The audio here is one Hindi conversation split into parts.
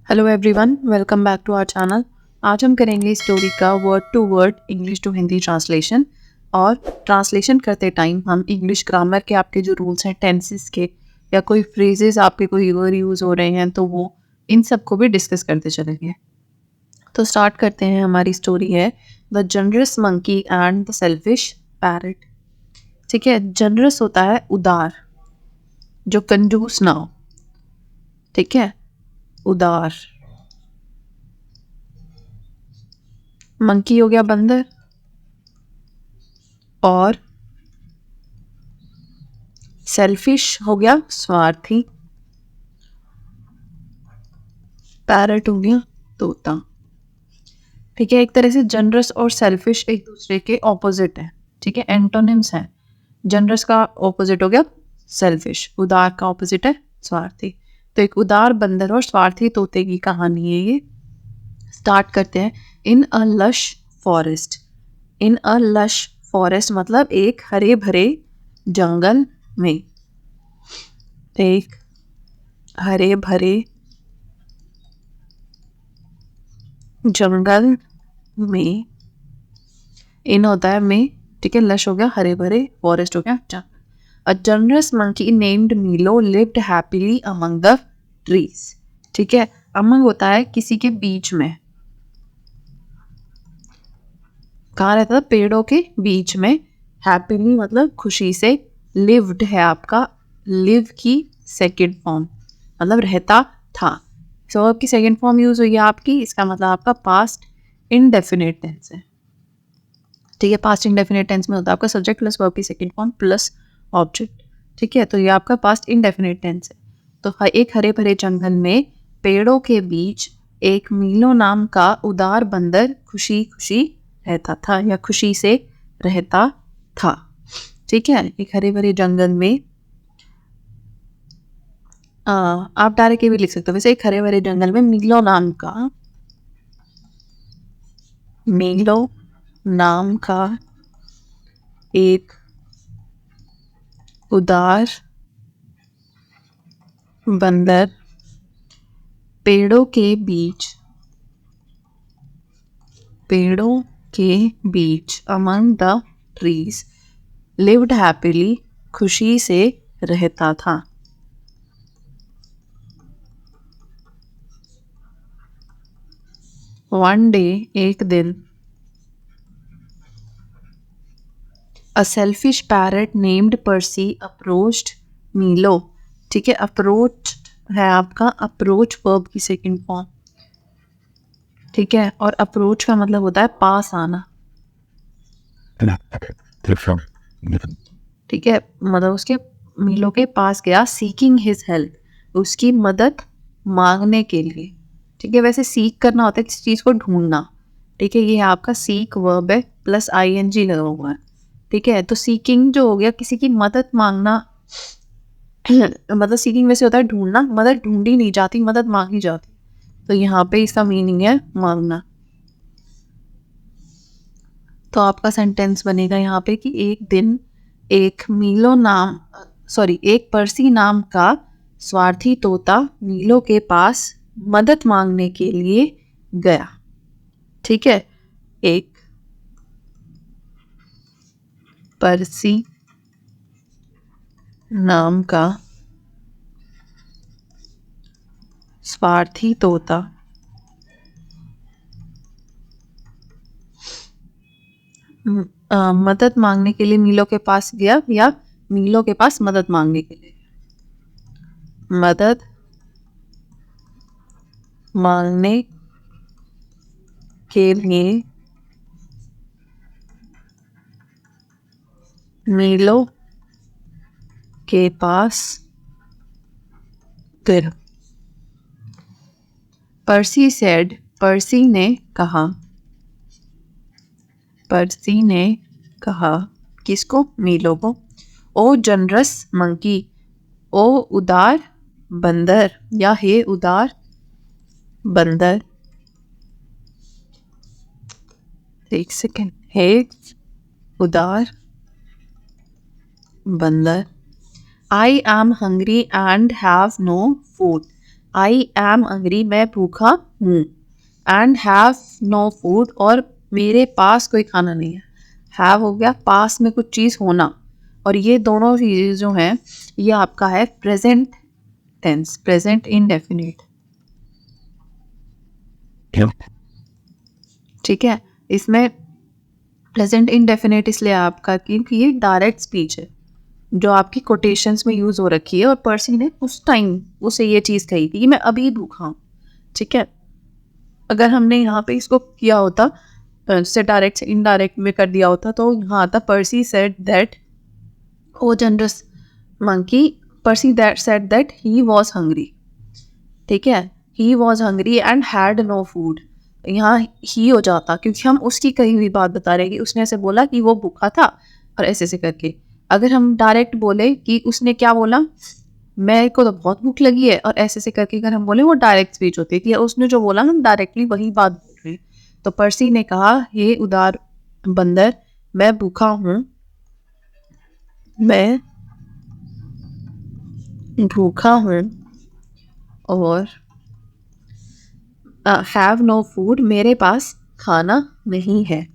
Hello everyone, welcome back to our channel. आज हम करेंगे स्टोरी का word to word English to Hindi translation. और ट्रांसलेशन करते टाइम हम इंग्लिश ग्रामर के आपके जो रूल्स हैं टेंसेस के या कोई फ्रेजेस आपके कोई वर्ड यूज़ हो रहे हैं तो वो इन सब को भी डिस्कस करते चलेंगे। तो स्टार्ट करते हैं। हमारी स्टोरी है the generous monkey and the selfish parrot. ठीक है, जनरस होता है उदार, जो कंजूस ना हो। ठीक है, उदार। मंकी हो गया बंदर, और सेल्फिश हो गया स्वार्थी, पैरट हो गया तोता। ठीक है, एक तरह से जनरस और सेल्फिश एक दूसरे के ऑपोजिट है। ठीक है, एंटोनिम्स हैं। जनरस का ऑपोजिट हो गया सेल्फिश, उदार का ऑपोजिट है स्वार्थी। तो एक उदार बंदर और स्वार्थी तोते की कहानी है ये। स्टार्ट करते हैं। इन अ लश फॉरेस्ट। इन अ लश फॉरेस्ट मतलब एक हरे भरे जंगल में। एक हरे भरे जंगल में। इन होता है में। ठीक है, लश हो गया हरे भरे, फॉरेस्ट हो गया जंगल। अ जनरस मंकी नेम्ड मीलो lived happily among the trees. ठीक है, अमंग होता है किसी के बीच में। कहाँ रहता था? पेड़ों के बीच में। हैप्पीली मतलब खुशी से। लिव्ड है आपका लिव की सेकेंड फॉर्म, मतलब रहता था। वर्ब की सेकेंड फॉर्म यूज हुई है आपकी, इसका मतलब आपका पास्ट इनडेफिनेट टेंस है। ठीक है, पास्ट इनडेफिनेट टेंस में होता है आपका सब्जेक्ट प्लस वर्ब की सेकेंड फॉर्म प्लस ऑब्जेक्ट। ठीक है, तो ये आपका पास्ट इनडेफिनेट टेंस है। तो एक हरे भरे जंगल में पेड़ों के बीच एक मीलो नाम का उदार बंदर खुशी खुशी रहता था या खुशी से रहता था। ठीक है, एक हरे भरे जंगल में आप डायरेक्ट भी लिख सकते हो। वैसे एक हरे भरे जंगल में मीलो नाम का एक उदार बंदर पेड़ों के बीच among the trees lived happily खुशी से रहता था। वन डे एक दिन a selfish parrot named Percy approached Milo. ठीक है, अप्रोच है आपका अप्रोच वर्ब की सेकंड फॉर्म। ठीक है, और अप्रोच का मतलब होता है पास आना। ठीक है, मतलब उसके मीलो के पास गया सीकिंग हिज हेल्प, उसकी मदद मांगने के लिए। ठीक है, वैसे सीक करना होता है किसी चीज़ को ढूंढना। ठीक है, ये आपका सीक वर्ब है प्लस आईएनजी लगा हुआ है। ठीक है, तो सीकिंग जो हो गया किसी की मदद मांगना मतलब सीकिंग वैसे होता है ढूंढना, मदद ढूंढी नहीं जाती, मदद मांगी जाती। तो यहाँ पे इसका मीनिंग है मांगना। तो आपका सेंटेंस बनेगा यहाँ पे कि एक दिन एक एक पर्सी नाम का स्वार्थी तोता मीलो के पास मदद मांगने के लिए गया। ठीक है, एक पर्सी नाम का स्वार्थी तोता मदद मांगने के लिए मीलो के पास गया, या मीलो के पास मदद मांगने के लिए। मदद मांगने के लिए मीलो के पास गया। पर्सी सेड, पर्सी ने कहा। पर्सी ने कहा किसको? मीलो को। ओ जनरस मंकी, ओ उदार बंदर, या हे उदार बंदर। एक सेकेंड, हे उदार बंदर। I am hungry and have no food. I am hungry, मैं भूखा हूँ, एंड हैव नो फूड, और मेरे पास कोई खाना नहीं है। हैव हो गया पास में कुछ चीज़ होना, और ये दोनों चीज़ें जो हैं ये आपका है प्रेजेंट टेंस, प्रेजेंट इंडेफिनिट। ठीक है, इसमें प्रेजेंट इंडेफिनिट इसलिए आपका क्योंकि ये डायरेक्ट स्पीच है जो आपकी कोटेशंस में यूज़ हो रखी है, और पर्सी ने उस टाइम उसे ये चीज़ कही थी कि मैं अभी भूखा हूँ। ठीक है, अगर हमने यहाँ पे इसको किया होता से डायरेक्ट से इनडायरेक्ट में कर दिया होता तो यहाँ आता Percy said that, oh generous monkey, Percy that said that he was hungry. ठीक है, he was hungry and had no food, यहाँ ही हो जाता क्योंकि हम उसकी कही हुई बात बता रहे हैं कि उसने ऐसे बोला कि वो भूखा था और ऐसे ऐसे करके। अगर हम डायरेक्ट बोले कि उसने क्या बोला, मेरे को तो बहुत भूख लगी है और ऐसे ऐसे करके अगर हम बोले वो डायरेक्ट स्पीच होती है कि उसने जो बोला हम डायरेक्टली वही बात बोल रहे हैं। तो पर्सी ने कहा, हे उदार बंदर, मैं भूखा हूँ, मैं भूखा हूँ, और हैव नो फूड, मेरे पास खाना नहीं है,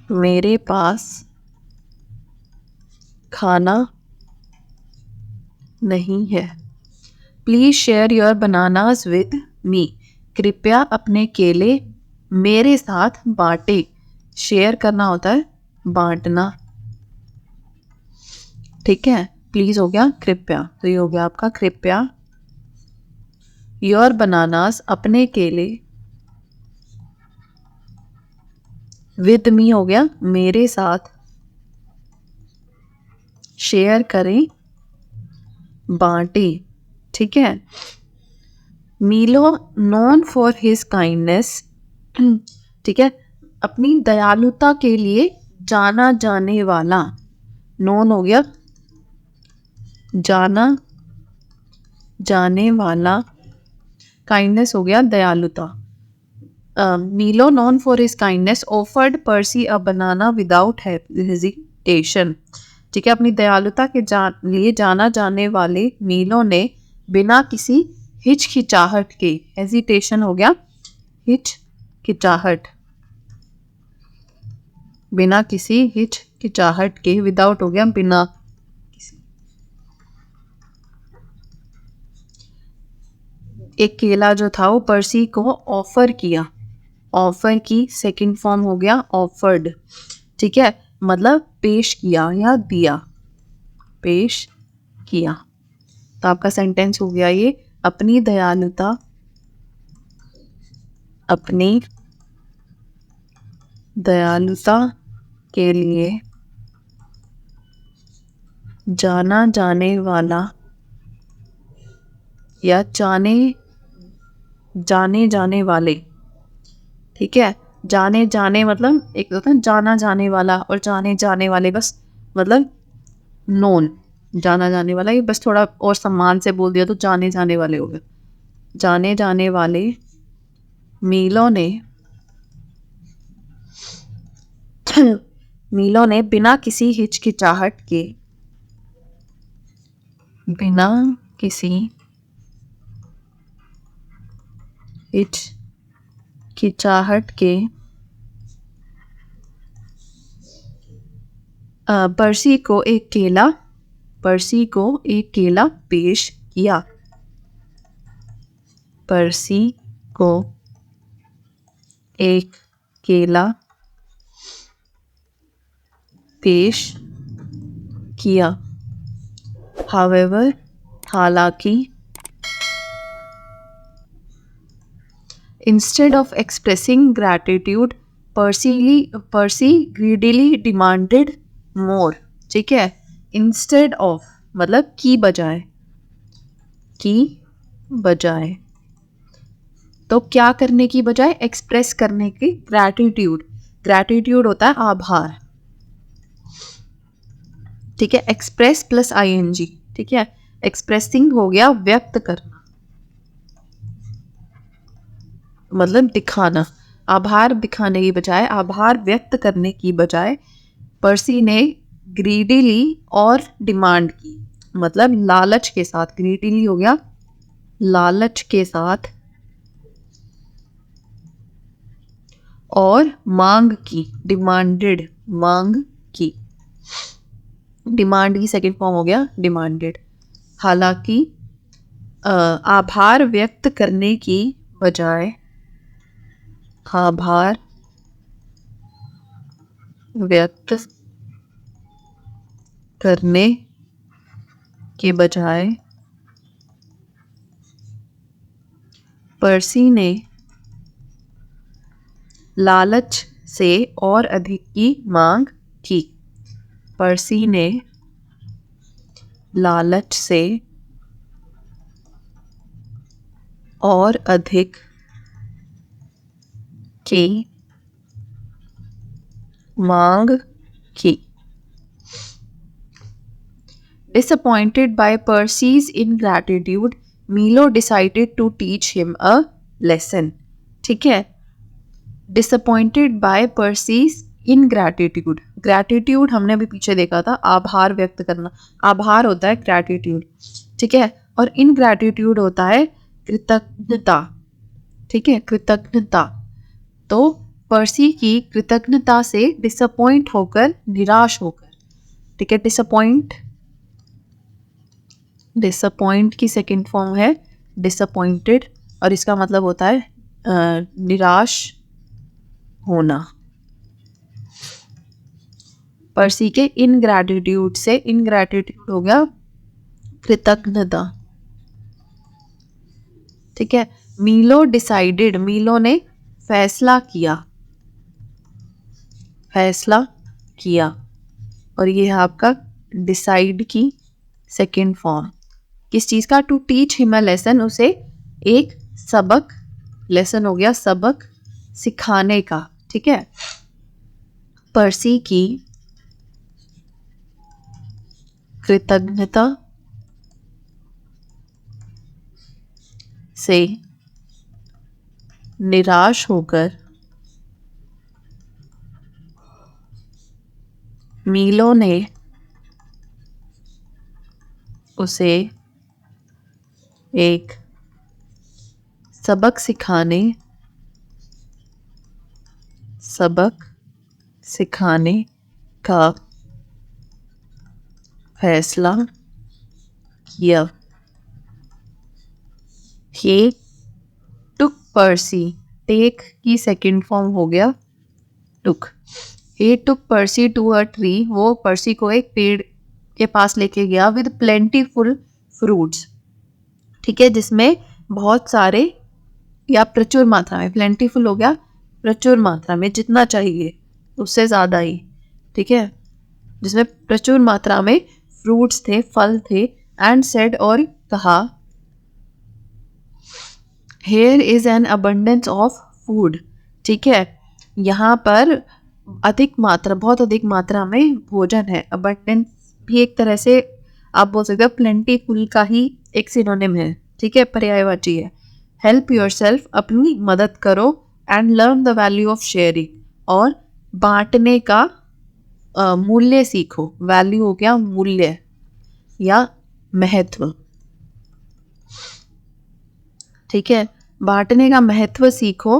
मेरे पास खाना नहीं है। Please share your bananas with me, कृपया अपने केले मेरे साथ बांटे। शेयर करना होता है बांटना। ठीक है, प्लीज हो गया कृपया, तो ये हो गया आपका कृपया। योर बनानास, अपने केले, विद मी हो गया मेरे साथ, शेयर करें बांटे। ठीक है, मीलो नोन फॉर हिज काइंडनेस, ठीक है, अपनी दयालुता के लिए जाना जाने वाला, नोन हो गया जाना जाने वाला, काइंडनेस हो गया दयालुता। मीलो known for his kindness offered pursed a banana without hesitation. ठीक है, अपनी दयालुता के लिए जाना जाने वाले मीलो ने बिना किसी हिचकिचाहट के, हेजिटेशन हो गया हिचकिचाहट, बिना किसी हिचकिचाहट के, विदाउट हो गया बिना किसी। एक केला जो था वो पर्सी को ऑफर किया, ऑफर की सेकंड फॉर्म हो गया ऑफर्ड। ठीक है, मतलब पेश किया या दिया, पेश किया। तो आपका सेंटेंस हो गया ये, अपनी दयालुता, अपनी दयालुता के लिए जाना जाने वाला या जाने जाने वाले। ठीक है, जाने जाने मतलब एक होता है जाना जाने वाला, और जाने जाने वाले बस मतलब नोन, जाना जाने वाला, ये बस थोड़ा और सम्मान से बोल दिया तो जाने जाने वाले हो गए। जाने जाने वाले मीलों ने मीलों ने बिना किसी हिचकिचाहट के, बिना किसी हिचकिचाहट के पर्सी को एक केला, पर्सी को एक केला पेश किया, पर्सी को एक केला पेश किया। However, हालांकि, instead of expressing gratitude, Percy greedily demanded more। ठीक है, instead of मतलब की बजाय, की बजाय, तो क्या करने की बजाय, एक्सप्रेस करने की, ग्रैटिट्यूड, ग्रैटिट्यूड होता है आभार। ठीक है, एक्सप्रेस प्लस आईएनजी। ठीक है, एक्सप्रेसिंग हो गया व्यक्त करना, मतलब दिखाना। आभार दिखाने की बजाय, आभार व्यक्त करने की बजाय पर्सी ने ग्रीडीली और डिमांड की, मतलब लालच के साथ, ग्रीडीली हो गया लालच के साथ और मांग की, डिमांडेड, मांग की, डिमांड की सेकंड फॉर्म हो गया डिमांडेड। हालांकि आभार व्यक्त करने की बजाय, आभार व्यक्त करने के बजाय पर्सी ने लालच से और अधिक की मांग की। पर्सी ने लालच से और अधिक की मांग की। Disappointed by Percy's ingratitude, Milo decided to teach him a lesson. ठीक है, Disappointed by Percy's ingratitude, gratitude हमने अभी पीछे देखा था, आभार व्यक्त करना, आभार होता है gratitude, ठीक है, और ingratitude होता है कृतज्ञता, ठीक है, कृतज्ञता। तो पर्सी की कृतज्ञता से डिसअपॉइंट होकर, निराश होकर, ठीक है, डिसअपॉइंट की सेकंड फॉर्म है डिसअपॉइंटेड, और इसका मतलब होता है निराश होना। पर्सी के इनग्रैटिट्यूड से, इनग्रैटिट्यूड हो गया कृतज्ञता, ठीक है। मीलो डिसाइडेड, मीलो ने फैसला किया, फैसला किया, और ये है आपका डिसाइड की सेकेंड फॉर्म। किस चीज़ का? To teach him a lesson, उसे एक सबक, लेसन हो गया सबक, सिखाने का, ठीक है। पर्सी की कृतज्ञता से निराश होकर मीलो ने उसे एक सबक सिखाने का फैसला किया। He took Percy, टेक की सेकंड फॉर्म हो गया took. He took Percy to a tree, वो पर्सी को एक पेड़ के पास लेके गया with plentiful fruits, ठीक है, जिसमें बहुत सारे या प्रचुर मात्रा में, प्लेंटीफुल हो गया प्रचुर मात्रा में, जितना चाहिए उससे ज़्यादा ही, ठीक है, जिसमें प्रचुर मात्रा में फ्रूट्स थे, फल थे। एंड सेड, और कहा, here is an abundance of food, ठीक है, यहाँ पर अधिक मात्रा, बहुत अधिक मात्रा में भोजन है। अबंडेंस भी एक तरह से आप बोल सकते हो प्लेंटीफुल का ही एक सिनोनिम है, ठीक है, पर्यायवाची है। हेल्प योरसेल्फ, अपनी मदद करो। And learn the value of sharing, और बांटने का मूल्य सीखो। वैल्यू हो गया मूल्य या महत्व, ठीक है, बांटने का महत्व सीखो।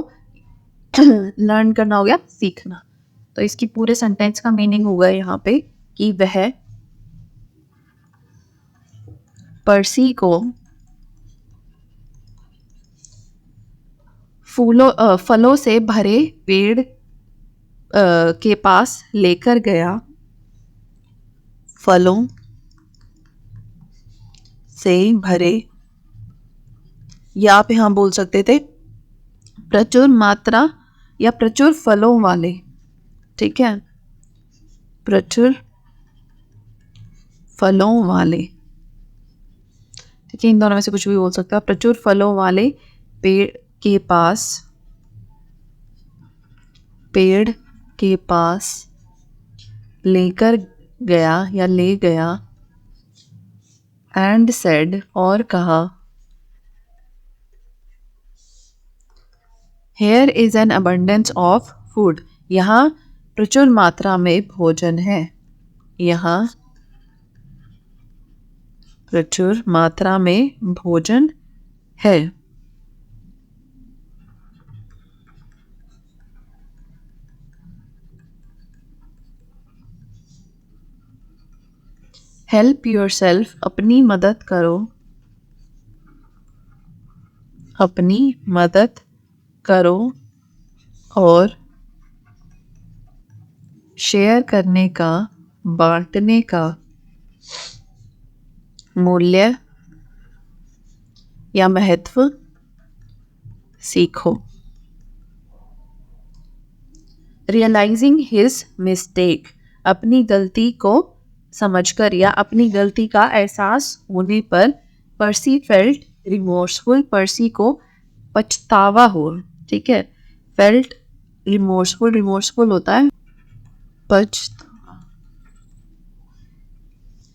लर्न करना हो गया सीखना। तो इसकी पूरे सेंटेंस का मीनिंग होगा यहाँ पे कि वह पर्सी को फलों से भरे पेड़ के पास लेकर गया, फलों से भरे, या आप यहाँ बोल सकते थे प्रचुर मात्रा या प्रचुर फलों वाले, ठीक है, प्रचुर फलों वाले, ठीक है, इन दोनों में से कुछ भी बोल सकता है। प्रचुर फलों वाले पेड़ के पास लेकर गया या ले गया। एंड सेड, और कहा, here is an abundance of food, यहाँ प्रचुर मात्रा में भोजन है, यहाँ प्रचुर मात्रा में भोजन है। हेल्प योरसेल्फ, अपनी मदद करो, अपनी मदद करो। और शेयर करने का, बांटने का मूल्य या महत्व सीखो। रियलाइजिंग हिज मिस्टेक, अपनी गलती को समझकर या अपनी गलती का एहसास होने पर। पर्सी फेल्ट रिमोर्सफुल, पर्सी को पछतावा हो, ठीक है। फेल्ट रिमोर्सफुल, रिमोर्सफुल होता है पछतावा।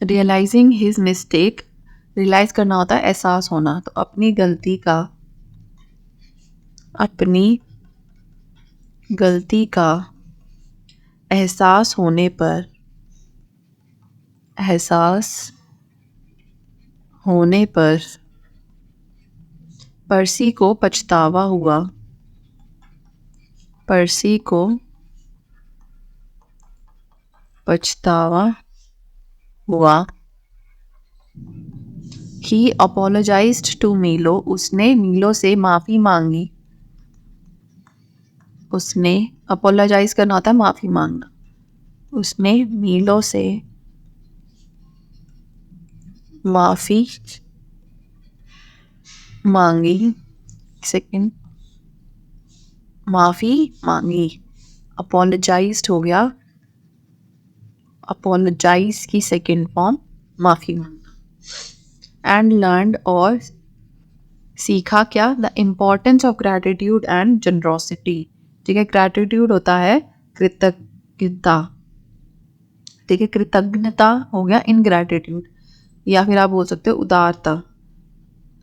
रियलाइजिंग हिज मिस्टेक, रियलाइज करना होता है एहसास होना, तो अपनी गलती का, अपनी गलती का एहसास होने पर, एहसास होने पर पर्सी को पछतावा हुआ, पर्सी को पछतावा हुआ। ही अपोलोजाइज्ड टू मीलो, उसने मीलो से माफ़ी मांगी। उसने, अपोलोजाइज करना होता है माफ़ी मांगना। उसने मीलो से माफ़ी मांगी, सेकंड, माफ़ी मांगी। अपोलोजाइज्ड हो गया, अपोलोजाइज की सेकंड फॉर्म माफ़ी मांगना। एंड लर्नड, और सीखा क्या, the importance of gratitude and generosity, ठीक है। ग्रैटिट्यूड होता है कृतज्ञता, ठीक है। कृतज्ञता हो गया इनग्रैटिट्यूड, या फिर आप बोल सकते हो उदारता,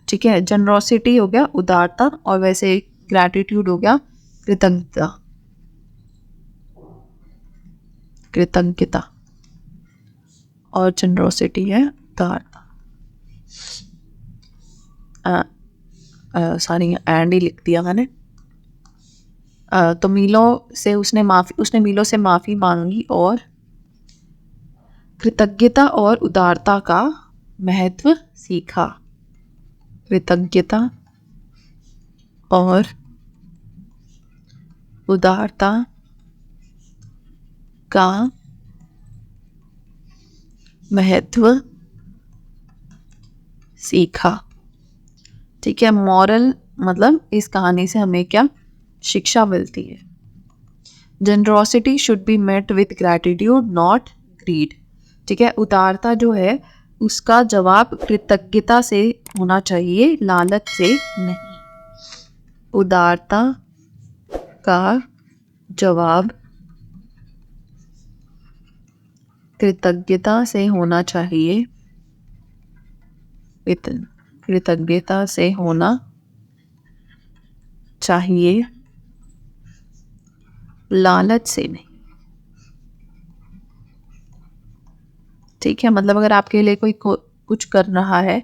ठीक है। जनरोसिटी हो गया उदारता, और वैसे ग्रैटिट्यूड हो गया कृतज्ञता, कृतज्ञता। और जनरोसिटी है उदारता। सॉरी, एंड ही लिख दिया मैंने। तो मीलो से उसने मीलो से माफ़ी मांगी और कृतज्ञता और उदारता का महत्व सीखा। कृतज्ञता और उदारता का महत्व सीखा, ठीक है। मॉरल मतलब इस कहानी से हमें क्या शिक्षा मिलती है। Generosity should be met with gratitude not greed, ठीक है। उदारता जो है उसका जवाब कृतज्ञता से होना चाहिए, लालच से नहीं। उदारता का जवाब कृतज्ञता से होना चाहिए, कृतज्ञता से होना चाहिए, लालच से नहीं, ठीक है। मतलब अगर आपके लिए कोई कुछ कर रहा है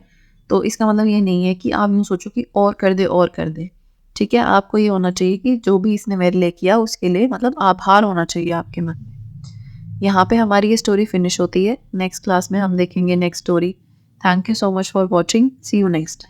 तो इसका मतलब ये नहीं है कि आप यूँ सोचो कि और कर दे और कर दे, ठीक है। आपको ये होना चाहिए कि जो भी इसने मेरे लिए किया उसके लिए मतलब आभार होना चाहिए आपके मन में। यहाँ पे हमारी ये स्टोरी फिनिश होती है। नेक्स्ट क्लास में हम देखेंगे next story. Thank you so much for watching, see you next.